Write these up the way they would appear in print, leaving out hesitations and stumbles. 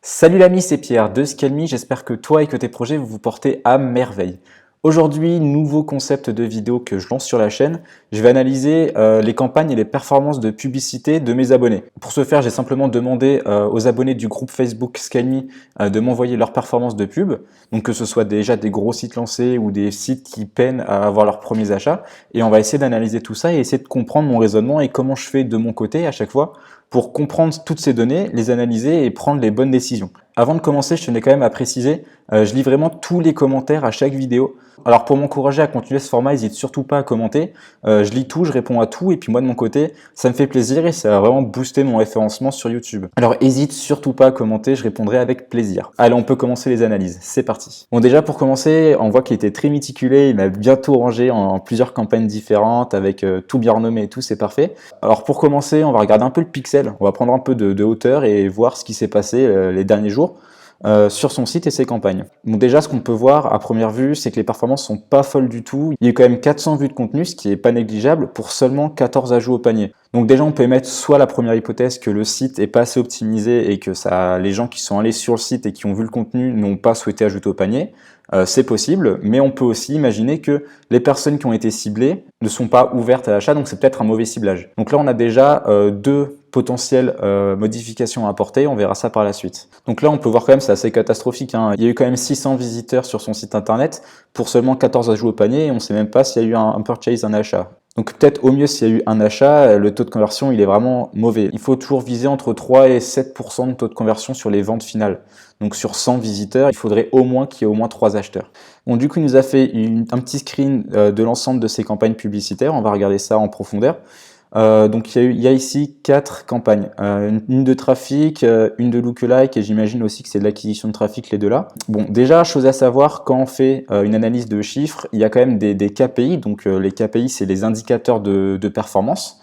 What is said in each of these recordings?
Salut l'ami, c'est Pierre de Scalmi, j'espère que toi et que tes projets vous portez à merveille. Aujourd'hui, nouveau concept de vidéo que je lance sur la chaîne, je vais analyser les campagnes et les performances de publicité de mes abonnés. Pour ce faire, j'ai simplement demandé aux abonnés du groupe Facebook Scalmi de m'envoyer leurs performances de pub, donc que ce soit déjà des gros sites lancés ou des sites qui peinent à avoir leurs premiers achats, et on va essayer d'analyser tout ça et essayer de comprendre mon raisonnement et comment je fais de mon côté à chaque fois pour comprendre toutes ces données, les analyser et prendre les bonnes décisions. Avant de commencer, je tenais quand même à préciser, je lis vraiment tous les commentaires à chaque vidéo. Alors pour m'encourager à continuer ce format, n'hésite surtout pas à commenter. Je lis tout, je réponds à tout et puis moi de mon côté, ça me fait plaisir et ça va vraiment booster mon référencement sur YouTube. Alors n'hésite surtout pas à commenter, je répondrai avec plaisir. Allez, on peut commencer les analyses, c'est parti. Bon déjà pour commencer, on voit qu'il était très méticulé, il m'a bien tout rangé en plusieurs campagnes différentes avec tout bien renommé et tout, c'est parfait. Alors pour commencer, on va regarder un peu le pixel, on va prendre un peu de hauteur et voir ce qui s'est passé les derniers jours. Sur son site et ses campagnes. Donc déjà, ce qu'on peut voir à première vue, c'est que les performances sont pas folles du tout. Il y a eu quand même 400 vues de contenu, ce qui est pas négligeable, pour seulement 14 ajouts au panier. Donc déjà, on peut émettre soit la première hypothèse que le site est pas assez optimisé et que les gens qui sont allés sur le site et qui ont vu le contenu n'ont pas souhaité ajouter au panier. C'est possible, mais on peut aussi imaginer que les personnes qui ont été ciblées ne sont pas ouvertes à l'achat, donc c'est peut-être un mauvais ciblage. Donc là, on a déjà deux potentielles modifications à apporter, on verra ça par la suite. Donc là, on peut voir quand même, c'est assez catastrophique, hein. Il y a eu quand même 600 visiteurs sur son site internet pour seulement 14 ajouts au panier et on ne sait même pas s'il y a eu un purchase, un achat. Donc peut-être au mieux s'il y a eu un achat, le taux de conversion il est vraiment mauvais. Il faut toujours viser entre 3 et 7% de taux de conversion sur les ventes finales. Donc sur 100 visiteurs, il faudrait au moins qu'il y ait au moins 3 acheteurs. Bon, du coup, il nous a fait un petit screen de l'ensemble de ses campagnes publicitaires. On va regarder ça en profondeur. Donc il y a ici 4 campagnes, une de trafic, une de lookalike et j'imagine aussi que c'est de l'acquisition de trafic les deux là. Bon, déjà chose à savoir, quand on fait une analyse de chiffres, il y a quand même des KPI, donc les KPI c'est les indicateurs de performance.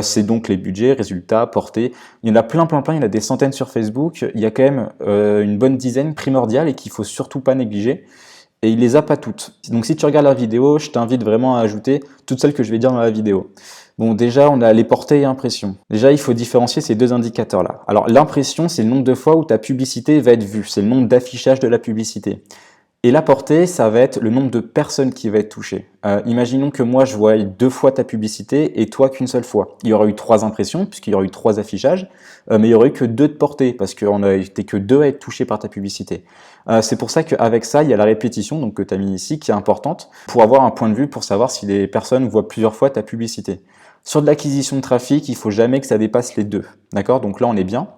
C'est donc les budgets, résultats, portées. Il y en a plein, il y en a des centaines sur Facebook. Il y a quand même une bonne dizaine primordiales et qu'il faut surtout pas négliger. Et il les a pas toutes. Donc si tu regardes la vidéo, je t'invite vraiment à ajouter toutes celles que je vais dire dans la vidéo. Bon, déjà, on a les portées et impressions. Déjà, il faut différencier ces deux indicateurs-là. Alors, l'impression, c'est le nombre de fois où ta publicité va être vue. C'est le nombre d'affichages de la publicité. Et la portée, ça va être le nombre de personnes qui va être touchées. Imaginons que moi, je vois 2 fois ta publicité et toi qu'une seule fois. Il y aura eu 3 impressions, puisqu'il y aura eu 3 affichages, mais il y aurait eu que 2 de portée, parce qu'on a été que 2 à être touchés par ta publicité. C'est pour ça qu'avec ça, il y a la répétition donc que tu as mis ici, qui est importante, pour avoir un point de vue, pour savoir si les personnes voient plusieurs fois ta publicité. Sur de l'acquisition de trafic, il faut jamais que ça dépasse les 2. D'accord? Donc là, on est bien.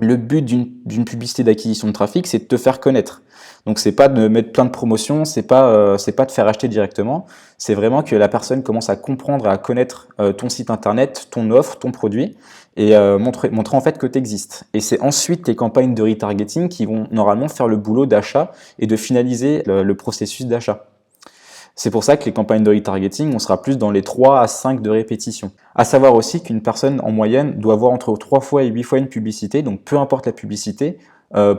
Le but d'une publicité d'acquisition de trafic, c'est de te faire connaître. Donc c'est pas de mettre plein de promotions, c'est pas de faire acheter directement, c'est vraiment que la personne commence à comprendre et à connaître ton site internet, ton offre, ton produit, et montrer en fait que tu existes. Et c'est ensuite tes campagnes de retargeting qui vont normalement faire le boulot d'achat et de finaliser le processus d'achat. C'est pour ça que les campagnes de retargeting, on sera plus dans les 3 à 5 de répétition. À savoir aussi qu'une personne en moyenne doit voir entre 3 fois et 8 fois une publicité, donc peu importe la publicité,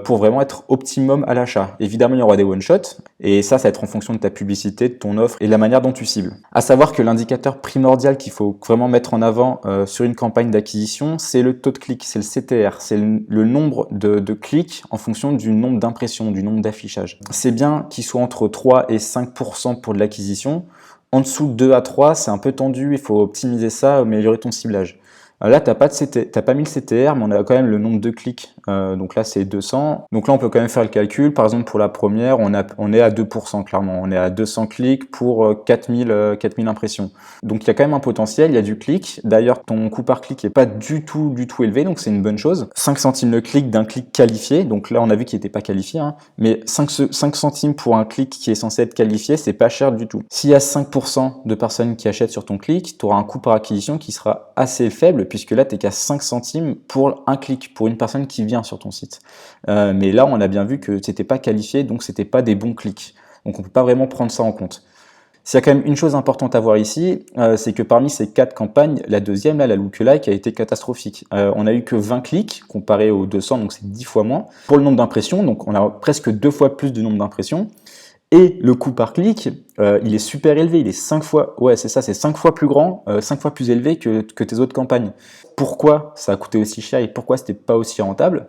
pour vraiment être optimum à l'achat. Évidemment, il y aura des one-shots, et ça va être en fonction de ta publicité, de ton offre et de la manière dont tu cibles. À savoir que l'indicateur primordial qu'il faut vraiment mettre en avant sur une campagne d'acquisition, c'est le taux de clic, c'est le CTR, c'est le nombre de clics en fonction du nombre d'impressions, du nombre d'affichages. C'est bien qu'il soit entre 3 et 5% pour de l'acquisition. En dessous de 2 à 3, c'est un peu tendu, il faut optimiser ça, améliorer ton ciblage. Là, tu n'as pas mis le CTR, mais on a quand même le nombre de clics. Donc là, c'est 200. Donc là, on peut quand même faire le calcul. Par exemple, pour la première, on est à 2%, clairement. On est à 200 clics pour 4000 impressions. Donc il y a quand même un potentiel, il y a du clic. D'ailleurs, ton coût par clic n'est pas du tout élevé, donc c'est une bonne chose. 5 centimes le clic d'un clic qualifié. Donc là, on a vu qu'il n'était pas qualifié, hein. Mais 5 centimes pour un clic qui est censé être qualifié, c'est pas cher du tout. S'il y a 5% de personnes qui achètent sur ton clic, tu auras un coût par acquisition qui sera assez faible, puisque là, tu n'es qu'à 5 centimes pour un clic, pour une personne qui vient sur ton site. Mais là, on a bien vu que c'était pas qualifié, donc c'était pas des bons clics. Donc on peut pas vraiment prendre ça en compte. S'il y a quand même une chose importante à voir ici, c'est que parmi ces 4 campagnes, la deuxième, là, la lookalike, a été catastrophique. On a eu que 20 clics comparé aux 200, donc c'est 10 fois moins. Pour le nombre d'impressions, donc on a presque 2 fois plus de nombre d'impressions. Et le coût par clic, il est super élevé, il est 5 fois, ouais c'est ça, c'est 5 fois plus grand, 5 fois plus élevé que tes autres campagnes. Pourquoi ça a coûté aussi cher et pourquoi c'était pas aussi rentable?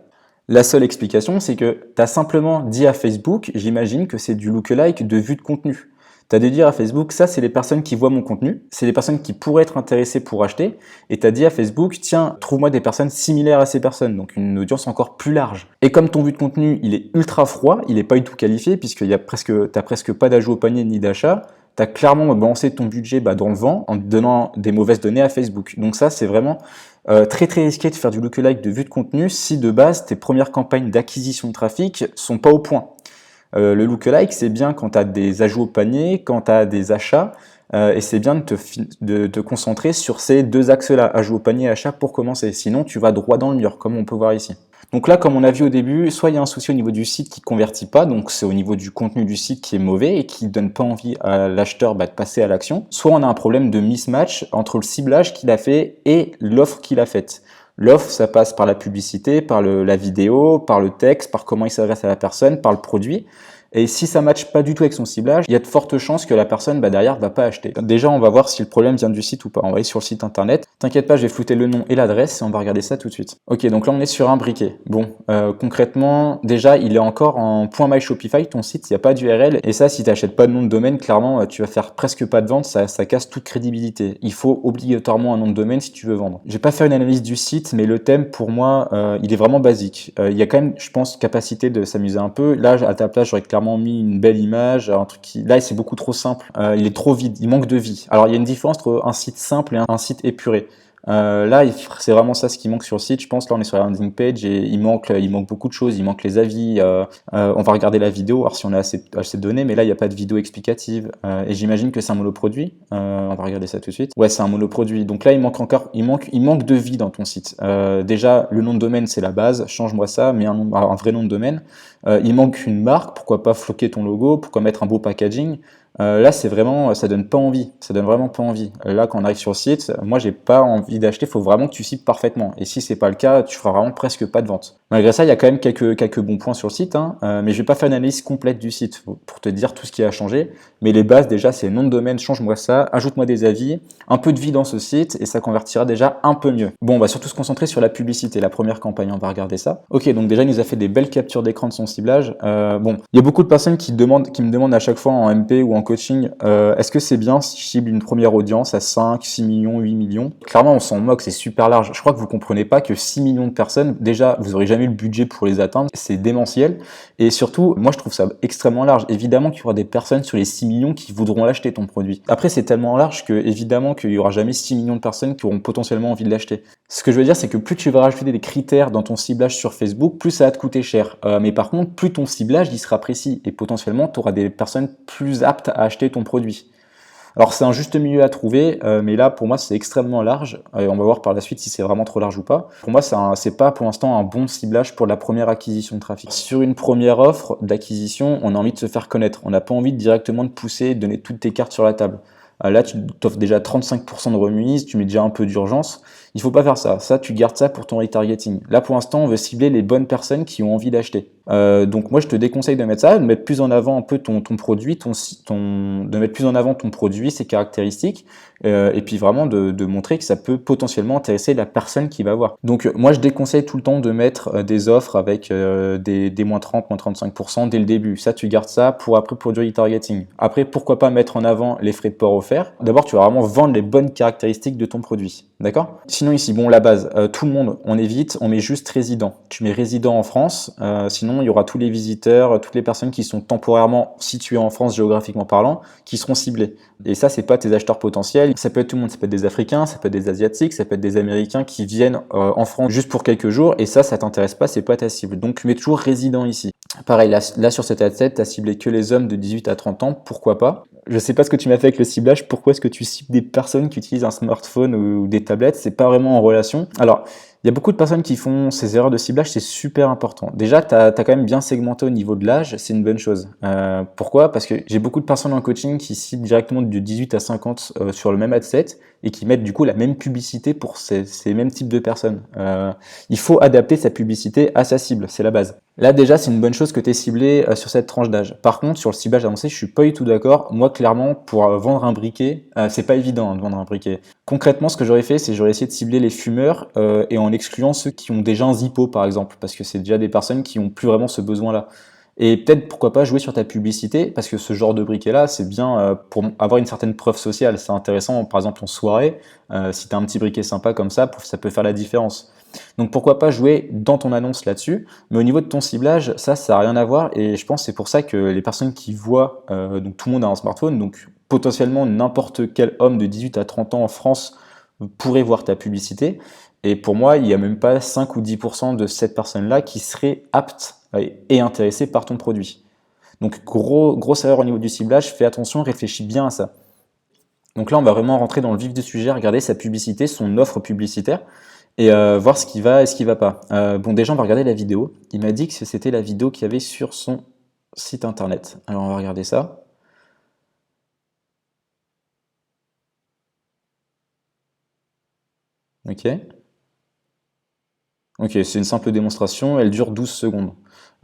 La seule explication, c'est que tu as simplement dit à Facebook, j'imagine que c'est du lookalike de vue de contenu. Tu as dû dire à Facebook, ça c'est les personnes qui voient mon contenu, c'est les personnes qui pourraient être intéressées pour acheter, et tu as dit à Facebook, tiens, trouve-moi des personnes similaires à ces personnes, donc une audience encore plus large. Et comme ton vue de contenu, il est ultra froid, il n'est pas du tout qualifié, puisqu'il y a t'as presque pas d'ajout au panier ni d'achat, tu as clairement balancé ton budget dans le vent en te donnant des mauvaises données à Facebook. Donc ça, c'est vraiment très très risqué de faire du lookalike de vue de contenu si de base tes premières campagnes d'acquisition de trafic sont pas au point. Le lookalike, c'est bien quand tu as des ajouts au panier, quand tu as des achats, et c'est bien de te concentrer sur ces deux axes-là, ajout au panier et achat pour commencer. Sinon, tu vas droit dans le mur, comme on peut voir ici. Donc là, comme on a vu au début, soit il y a un souci au niveau du site qui ne convertit pas, donc c'est au niveau du contenu du site qui est mauvais et qui ne donne pas envie à l'acheteur de passer à l'action, soit on a un problème de mismatch entre le ciblage qu'il a fait et l'offre qu'il a faite. L'offre, ça passe par la publicité, par la vidéo, par le texte, par comment il s'adresse à la personne, par le produit. Et si ça ne matche pas du tout avec son ciblage, il y a de fortes chances que la personne derrière va pas acheter. Déjà, on va voir si le problème vient du site ou pas. On va aller sur le site internet. T'inquiète pas, je vais flouter le nom et l'adresse et on va regarder ça tout de suite. Ok, donc là on est sur un briquet. Bon, concrètement, déjà il est encore en .my Shopify, ton site, il n'y a pas d'URL. Et ça, si tu n'achètes pas de nom de domaine, clairement, tu vas faire presque pas de vente, ça casse toute crédibilité. Il faut obligatoirement un nom de domaine si tu veux vendre. Je vais pas faire une analyse du site, mais le thème pour moi, il est vraiment basique. Il y a quand même, je pense, capacité de s'amuser un peu. Là, à ta place, j'aurais clairement mis une belle image, un truc qui... Là, c'est beaucoup trop simple. Il est trop vide, il manque de vie. Alors, il y a une différence entre un site simple et un site épuré. Là, c'est vraiment ça ce qui manque sur le site. Je pense là, on est sur la landing page et il manque beaucoup de choses. Il manque les avis. On va regarder la vidéo, voir si on a assez de données. Mais là, il n'y a pas de vidéo explicative. Et j'imagine que c'est un monoproduit. On va regarder ça tout de suite. Ouais, c'est un monoproduit. Donc là, il manque de vie dans ton site. Déjà, le nom de domaine, c'est la base. Change-moi ça, mets un vrai nom de domaine. Il manque une marque. Pourquoi pas floquer ton logo? Pourquoi mettre un beau packaging? Là, c'est vraiment, ça donne pas envie. Ça donne vraiment pas envie. Là, quand on arrive sur le site, moi, j'ai pas envie d'acheter. Il faut vraiment que tu cibles parfaitement. Et si c'est pas le cas, tu feras vraiment presque pas de vente. Malgré ça, il y a quand même quelques bons points sur le site, hein, mais je vais pas faire une analyse complète du site pour te dire tout ce qui a changé. Mais les bases, déjà, c'est nom de domaine, change-moi ça, ajoute-moi des avis, un peu de vie dans ce site et ça convertira déjà un peu mieux. Bon, on va surtout se concentrer sur la publicité, la première campagne. On va regarder ça. Ok, donc déjà, il nous a fait des belles captures d'écran de son ciblage. Bon, il y a beaucoup de personnes qui me demandent à chaque fois en MP ou en coaching, est-ce que c'est bien si je cible une première audience à 5, 6 millions, 8 millions? Clairement, on s'en moque, c'est super large. Je crois que vous comprenez pas que 6 millions de personnes, déjà, vous aurez jamais le budget pour les atteindre, c'est démentiel. Et surtout, moi je trouve ça extrêmement large. Évidemment qu'il y aura des personnes sur les 6 millions qui voudront l'acheter ton produit. Après, c'est tellement large que évidemment qu'il y aura jamais 6 millions de personnes qui auront potentiellement envie de l'acheter. Ce que je veux dire, c'est que plus tu vas rajouter des critères dans ton ciblage sur Facebook, plus ça va te coûter cher. Mais par contre, plus ton ciblage il sera précis et potentiellement tu auras des personnes plus aptes à acheter ton produit. Alors c'est un juste milieu à trouver, mais là pour moi c'est extrêmement large. On va voir par la suite si c'est vraiment trop large ou pas. Pour moi c'est pas pour l'instant un bon ciblage pour la première acquisition de trafic. Sur une première offre d'acquisition, on a envie de se faire connaître. On n'a pas envie directement de pousser, de donner toutes tes cartes sur la table. Là tu t'offres déjà 35% de remise, tu mets déjà un peu d'urgence. Il faut pas faire ça. Ça, tu gardes ça pour ton retargeting. Là, pour l'instant, on veut cibler les bonnes personnes qui ont envie d'acheter. Donc moi, je te déconseille de mettre ça, de mettre plus en avant un peu ton produit, de mettre plus en avant ton produit, ses caractéristiques, et puis vraiment de montrer que ça peut potentiellement intéresser la personne qui va voir. Donc moi, je déconseille tout le temps de mettre des offres avec des moins 30, moins 35% dès le début. Ça, tu gardes ça pour du retargeting. Après, pourquoi pas mettre en avant les frais de port offerts. D'abord, tu vas vraiment vendre les bonnes caractéristiques de ton produit. D'accord? Sinon ici, bon, la base, tout le monde, on évite, on met juste résident. Tu mets résident en France, sinon il y aura tous les visiteurs, toutes les personnes qui sont temporairement situées en France géographiquement parlant, qui seront ciblées. Et ça, c'est pas tes acheteurs potentiels, ça peut être tout le monde, ça peut être des Africains, ça peut être des Asiatiques, ça peut être des Américains qui viennent en France juste pour quelques jours, et ça t'intéresse pas, c'est pas ta cible. Donc tu mets toujours résident ici. Pareil, là sur cet ad-set, tu as ciblé que les hommes de 18 à 30 ans, pourquoi pas? Je sais pas ce que tu m'as fait avec le ciblage, pourquoi est-ce que tu cibles des personnes qui utilisent un smartphone ou des tablettes? C'est pas vraiment en relation. Alors, il y a beaucoup de personnes qui font ces erreurs de ciblage, c'est super important. Déjà, tu as quand même bien segmenté au niveau de l'âge, c'est une bonne chose. Pourquoi? Parce que j'ai beaucoup de personnes en coaching qui ciblent directement de 18 à 50 sur le même ad set, et qui mettent du coup la même publicité pour ces mêmes types de personnes. Il faut adapter sa publicité à sa cible, c'est la base. Là déjà c'est une bonne chose que tu es ciblé sur cette tranche d'âge. Par contre sur le ciblage avancé je suis pas du tout d'accord. Moi clairement pour vendre un briquet, c'est pas évident hein, de vendre un briquet. Concrètement ce que j'aurais fait c'est j'aurais essayé de cibler les fumeurs et en excluant ceux qui ont déjà un Zippo par exemple, parce que c'est déjà des personnes qui ont plus vraiment ce besoin là. Et peut-être pourquoi pas jouer sur ta publicité, parce que ce genre de briquet-là, c'est bien pour avoir une certaine preuve sociale. C'est intéressant, par exemple en soirée, si tu as un petit briquet sympa comme ça peut faire la différence. Donc pourquoi pas jouer dans ton annonce là-dessus, mais au niveau de ton ciblage, ça n'a rien à voir, et je pense que c'est pour ça que les personnes qui voient, donc tout le monde a un smartphone, donc potentiellement n'importe quel homme de 18 à 30 ans en France pourrait voir ta publicité, et pour moi, il n'y a même pas 5 ou 10% de cette personne-là qui serait apte et intéressée par ton produit. Donc grosse erreur au niveau du ciblage, fais attention, réfléchis bien à ça. Donc là, on va vraiment rentrer dans le vif du sujet, regarder sa publicité, son offre publicitaire, et voir ce qui va et ce qui va pas. Bon, déjà, on va regarder la vidéo. Il m'a dit que c'était la vidéo qu'il y avait sur son site internet. Alors, on va regarder ça. Ok. Ok, c'est une simple démonstration, elle dure 12 secondes.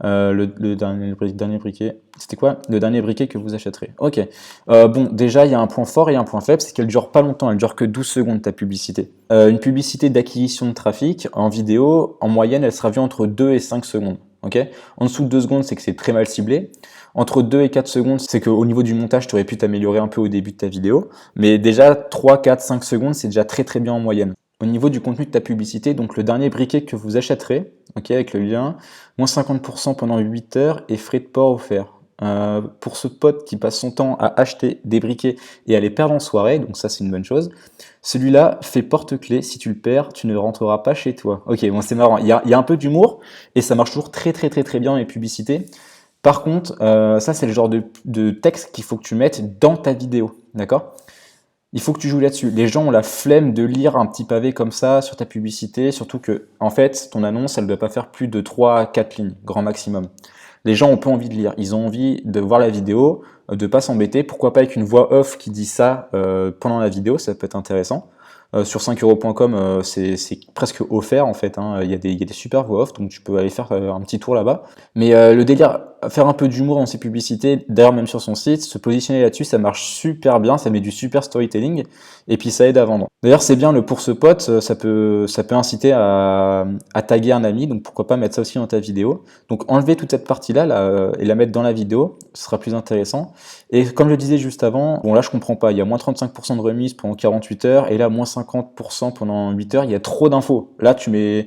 Le dernier briquet, c'était quoi? Le dernier briquet que vous achèterez. Ok. Bon, déjà, il y a un point fort et un point faible, c'est qu'elle dure pas longtemps, elle dure que 12 secondes, ta publicité. Une publicité d'acquisition de trafic, en vidéo, en moyenne, elle sera vue entre 2 et 5 secondes. Ok. En dessous de 2 secondes, c'est que c'est très mal ciblé. Entre 2 et 4 secondes, c'est qu'au niveau du montage, tu aurais pu t'améliorer un peu au début de ta vidéo. Mais déjà, 3, 4, 5 secondes, c'est déjà très bien en moyenne. Au niveau du contenu de ta publicité, donc le dernier briquet que vous achèterez, ok, avec le lien, moins 50% pendant 8 heures et frais de port offerts. Pour ce pote qui passe son temps à acheter des briquets et à les perdre en soirée, donc ça c'est une bonne chose, celui-là fait porte-clés, si tu le perds, tu ne rentreras pas chez toi. Ok, bon c'est marrant, il y a un peu d'humour et ça marche toujours très bien dans les publicités. Par contre, ça c'est le genre de texte qu'il faut que tu mettes dans ta vidéo, d'accord? Il faut que tu joues là-dessus. Les gens ont la flemme de lire un petit pavé comme ça sur ta publicité, surtout que, en fait, ton annonce, elle ne doit pas faire plus de 3 à 4 lignes, grand maximum. Les gens ont pas envie de lire, ils ont envie de voir la vidéo, de pas s'embêter. Pourquoi pas avec une voix off qui dit ça pendant la vidéo, ça peut être intéressant. Sur 5euros.com, c'est presque offert en fait, hein. Il y a des super voix off, donc tu peux aller faire un petit tour là-bas. Mais le délire, faire un peu d'humour dans ses publicités, d'ailleurs même sur son site, se positionner là-dessus, ça marche super bien, ça met du super storytelling, et puis ça aide à vendre. D'ailleurs c'est bien le pour ce pote, ça peut inciter à taguer un ami, donc pourquoi pas mettre ça aussi dans ta vidéo. Donc enlever toute cette partie-là là, et la mettre dans la vidéo, ce sera plus intéressant. Et comme je le disais juste avant, bon là je comprends pas, il y a moins 35% de remise pendant 48 heures, et là moins 50% pendant 8 heures, il y a trop d'infos. Là tu mets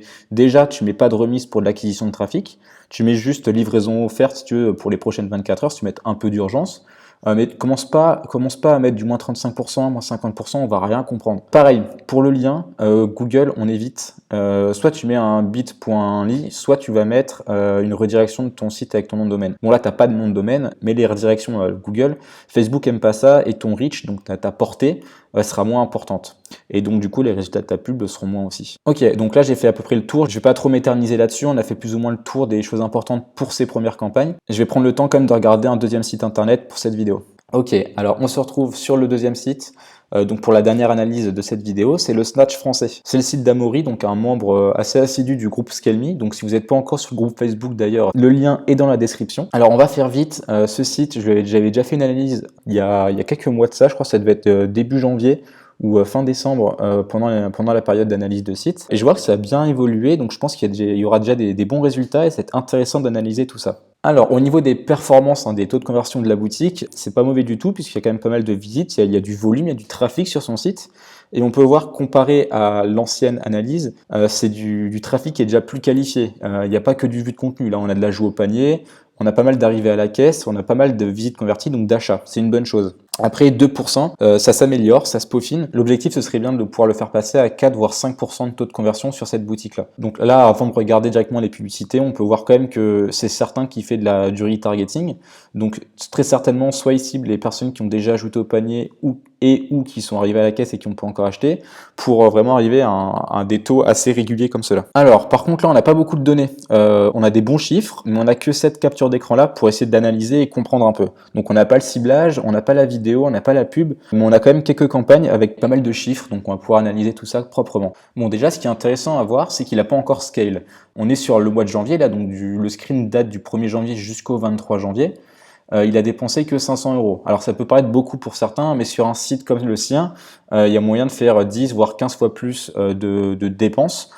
pas de remise pour de l'acquisition de trafic, tu mets juste livraison offerte si tu veux pour les prochaines 24 heures, si tu mets un peu d'urgence. Mais commence pas à mettre du moins 35%, moins 50%, on va rien comprendre. Pareil, pour le lien, Google, on évite. Soit tu mets un bit.ly, soit tu vas mettre une redirection de ton site avec ton nom de domaine. Bon là, tu n'as pas de nom de domaine, mais les redirections Google, Facebook aime pas ça, et ton reach, donc ta portée, sera moins importante. Et donc du coup, les résultats de ta pub seront moins aussi. Ok, donc là j'ai fait à peu près le tour. Je vais pas trop m'éterniser là-dessus. On a fait plus ou moins le tour des choses importantes pour ces premières campagnes. Je vais prendre le temps quand même de regarder un deuxième site internet pour cette vidéo. Ok, alors on se retrouve sur le deuxième site. Donc pour la dernière analyse de cette vidéo, c'est le Snatch français. C'est le site d'Amaury, donc un membre assez assidu du groupe Scale.me. Donc si vous n'êtes pas encore sur le groupe Facebook d'ailleurs, le lien est dans la description. Alors on va faire vite. Ce site, j'avais déjà fait une analyse il y a quelques mois de ça. Je crois que ça devait être début janvier ou fin décembre pendant la période d'analyse de site. Et je vois que ça a bien évolué, donc je pense qu'il y aura déjà des bons résultats et c'est intéressant d'analyser tout ça. Alors au niveau des performances, des taux de conversion de la boutique, c'est pas mauvais du tout puisqu'il y a quand même pas mal de visites, il y a du volume, il y a du trafic sur son site. Et on peut voir, comparé à l'ancienne analyse, c'est du trafic qui est déjà plus qualifié. Il n'y a pas que du vu de contenu, là on a de l'ajout au panier, on a pas mal d'arrivées à la caisse, on a pas mal de visites converties, donc d'achats, c'est une bonne chose. Après 2%, ça s'améliore, ça se peaufine. L'objectif, ce serait bien de pouvoir le faire passer à 4 voire 5% de taux de conversion sur cette boutique-là. Donc là, avant de regarder directement les publicités, on peut voir quand même que c'est certain qu'il fait du retargeting. Donc très certainement, soit il cible les personnes qui ont déjà ajouté au panier ou et ou qui sont arrivés à la caisse et qui n'ont pas encore acheté, pour vraiment arriver à des taux assez réguliers comme cela. Alors par contre là on n'a pas beaucoup de données, on a des bons chiffres, mais on n'a que cette capture d'écran là pour essayer d'analyser et comprendre un peu. Donc on n'a pas le ciblage, on n'a pas la vidéo, on n'a pas la pub, mais on a quand même quelques campagnes avec pas mal de chiffres, donc on va pouvoir analyser tout ça proprement. Bon déjà ce qui est intéressant à voir, c'est qu'il n'a pas encore scale. On est sur le mois de janvier là, donc le screen date du 1er janvier jusqu'au 23 janvier. Il a dépensé que 500 €. Alors ça peut paraître beaucoup pour certains, mais sur un site comme le sien, il y a moyen de faire 10 voire 15 fois plus de dépenses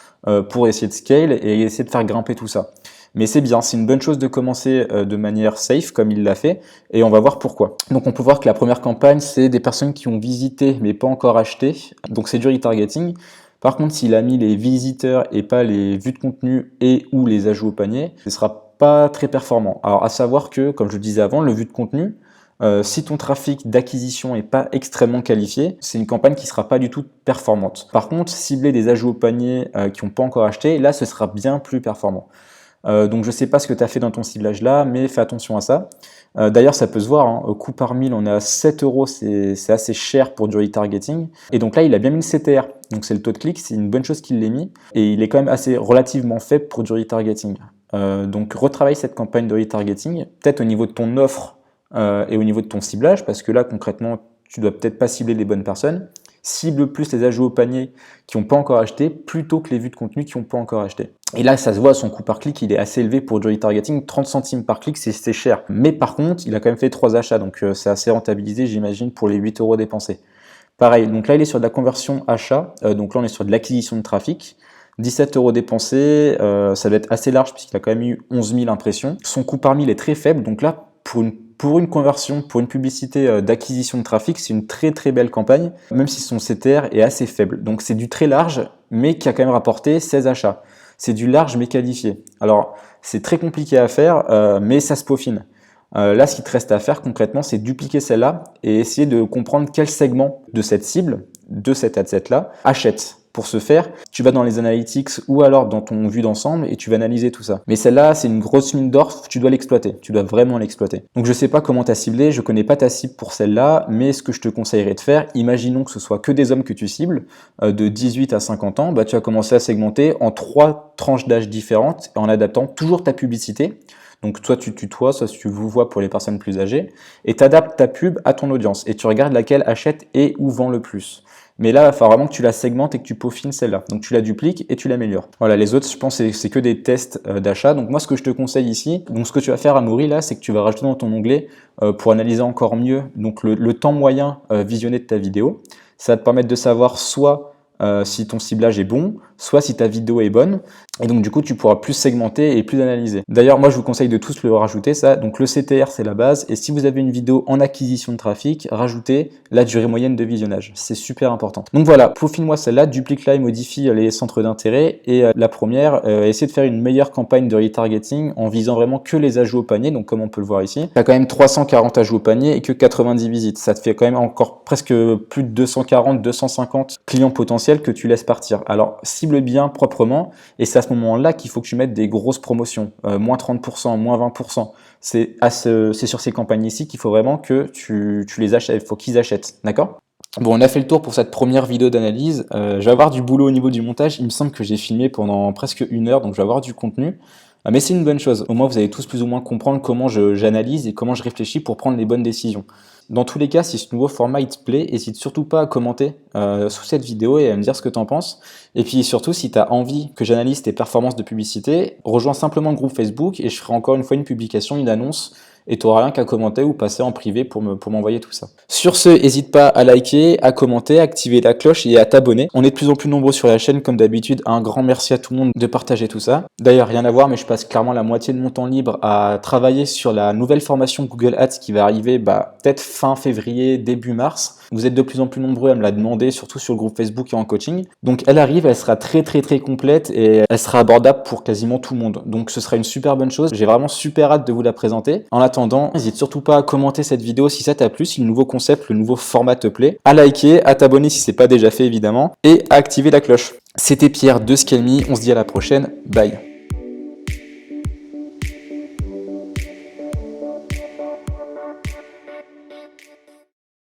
pour essayer de scale et essayer de faire grimper tout ça. Mais c'est bien, c'est une bonne chose de commencer de manière safe comme il l'a fait, et on va voir pourquoi. Donc on peut voir que la première campagne, c'est des personnes qui ont visité mais pas encore acheté, donc c'est du retargeting. Par contre, s'il a mis les visiteurs et pas les vues de contenu et ou les ajouts au panier, ce sera pas très performant. Alors à savoir que, comme je le disais avant, le vue de contenu, si ton trafic d'acquisition est pas extrêmement qualifié, c'est une campagne qui sera pas du tout performante. Par contre, cibler des ajouts au panier qui n'ont pas encore acheté, là ce sera bien plus performant. Donc je sais pas ce que tu as fait dans ton ciblage là, mais fais attention à ça. D'ailleurs ça peut se voir, hein, au coût par 1000 on est à 7 €, c'est assez cher pour du retargeting. Et donc là il a bien mis le CTR, donc c'est le taux de clic, c'est une bonne chose qu'il l'ait mis. Et il est quand même assez relativement faible pour du retargeting. Donc retravaille cette campagne de retargeting, peut-être au niveau de ton offre et au niveau de ton ciblage, parce que là concrètement tu dois peut-être pas cibler les bonnes personnes. Cible plus les ajouts au panier qui n'ont pas encore acheté plutôt que les vues de contenu qui n'ont pas encore acheté. Et là, ça se voit, son coût par clic, il est assez élevé pour du retargeting. 30 centimes par clic, c'est cher. Mais par contre, il a quand même fait 3 achats, donc c'est assez rentabilisé, j'imagine, pour les 8 € dépensés. Pareil, donc là, il est sur de la conversion achat, donc là, on est sur de l'acquisition de trafic. 17 € dépensés, ça doit être assez large puisqu'il a quand même eu 11 000 impressions. Son coût par 1000 est très faible, donc là, pour une conversion, pour une publicité d'acquisition de trafic, c'est une très très belle campagne, même si son CTR est assez faible. Donc c'est du très large, mais qui a quand même rapporté 16 achats. C'est du large mais qualifié. Alors c'est très compliqué à faire, mais ça se peaufine. Là, ce qui te reste à faire concrètement, c'est dupliquer celle-là et essayer de comprendre quel segment de cette cible, de cet ad set-là, achète. Pour ce faire, tu vas dans les analytics ou alors dans ton vue d'ensemble et tu vas analyser tout ça. Mais celle-là, c'est une grosse mine d'or, tu dois l'exploiter, tu dois vraiment l'exploiter. Donc je sais pas comment tu as ciblé, je connais pas ta cible pour celle-là, mais ce que je te conseillerais de faire, imaginons que ce soit que des hommes que tu cibles, de 18 à 50 ans, bah, tu vas commencer à segmenter en 3 tranches d'âge différentes en adaptant toujours ta publicité. Donc toi tu tutoies, soit tu vous vois pour les personnes plus âgées, et tu adaptes ta pub à ton audience, et tu regardes laquelle achète et ou vend le plus. Mais là, il va falloir vraiment que tu la segmentes et que tu peaufines celle-là. Donc tu la dupliques et tu l'améliores. Voilà, les autres, je pense, c'est que des tests d'achat. Donc moi, ce que je te conseille ici, donc ce que tu vas faire à Amaury, là, c'est que tu vas rajouter dans ton onglet pour analyser encore mieux donc le temps moyen visionné de ta vidéo. Ça va te permettre de savoir soit si ton ciblage est bon, soit si ta vidéo est bonne, et donc du coup tu pourras plus segmenter et plus analyser. D'ailleurs moi je vous conseille de tous le rajouter ça, donc le CTR c'est la base, et si vous avez une vidéo en acquisition de trafic, rajoutez la durée moyenne de visionnage, c'est super important. Donc voilà, peaufine-moi celle-là, duplique-la et modifie les centres d'intérêt, et la première, essaie de faire une meilleure campagne de retargeting en visant vraiment que les ajouts au panier, donc comme on peut le voir ici, tu as quand même 340 ajouts au panier et que 90 visites, ça te fait quand même encore presque plus de 240, 250 clients potentiels que tu laisses partir. Alors cible bien proprement, et c'est à ce moment-là qu'il faut que tu mettes des grosses promotions, moins 30%, moins 20%. C'est sur ces campagnes ici qu'il faut vraiment que tu les achètes, il faut qu'ils achètent, d'accord? Bon, on a fait le tour pour cette première vidéo d'analyse. Je vais avoir du boulot au niveau du montage. Il me semble que j'ai filmé pendant presque 1 heure, donc je vais avoir du contenu. Mais c'est une bonne chose. Au moins, vous allez tous plus ou moins comprendre comment j'analyse et comment je réfléchis pour prendre les bonnes décisions. Dans tous les cas, si ce nouveau format il te plaît, n'hésite surtout pas à commenter sous cette vidéo et à me dire ce que tu en penses. Et puis surtout, si tu as envie que j'analyse tes performances de publicité, rejoins simplement le groupe Facebook et je ferai encore une fois une publication, une annonce, et tu n'auras rien qu'à commenter ou passer en privé pour m'envoyer tout ça. Sur ce, n'hésite pas à liker, à commenter, à activer la cloche et à t'abonner. On est de plus en plus nombreux sur la chaîne, comme d'habitude. Un grand merci à tout le monde de partager tout ça. D'ailleurs, rien à voir, mais je passe clairement la moitié de mon temps libre à travailler sur la nouvelle formation Google Ads qui va arriver peut-être fin février, début mars. Vous êtes de plus en plus nombreux à me la demander, surtout sur le groupe Facebook et en coaching. Donc elle arrive, elle sera très complète et elle sera abordable pour quasiment tout le monde. Donc ce sera une super bonne chose. J'ai vraiment super hâte de vous la présenter. En attendant, n'hésite surtout pas à commenter cette vidéo si ça t'a plu, si le nouveau concept, le nouveau format te plaît, à liker, à t'abonner si c'est pas déjà fait évidemment, et à activer la cloche. C'était Pierre de Scale Me, on se dit à la prochaine, bye.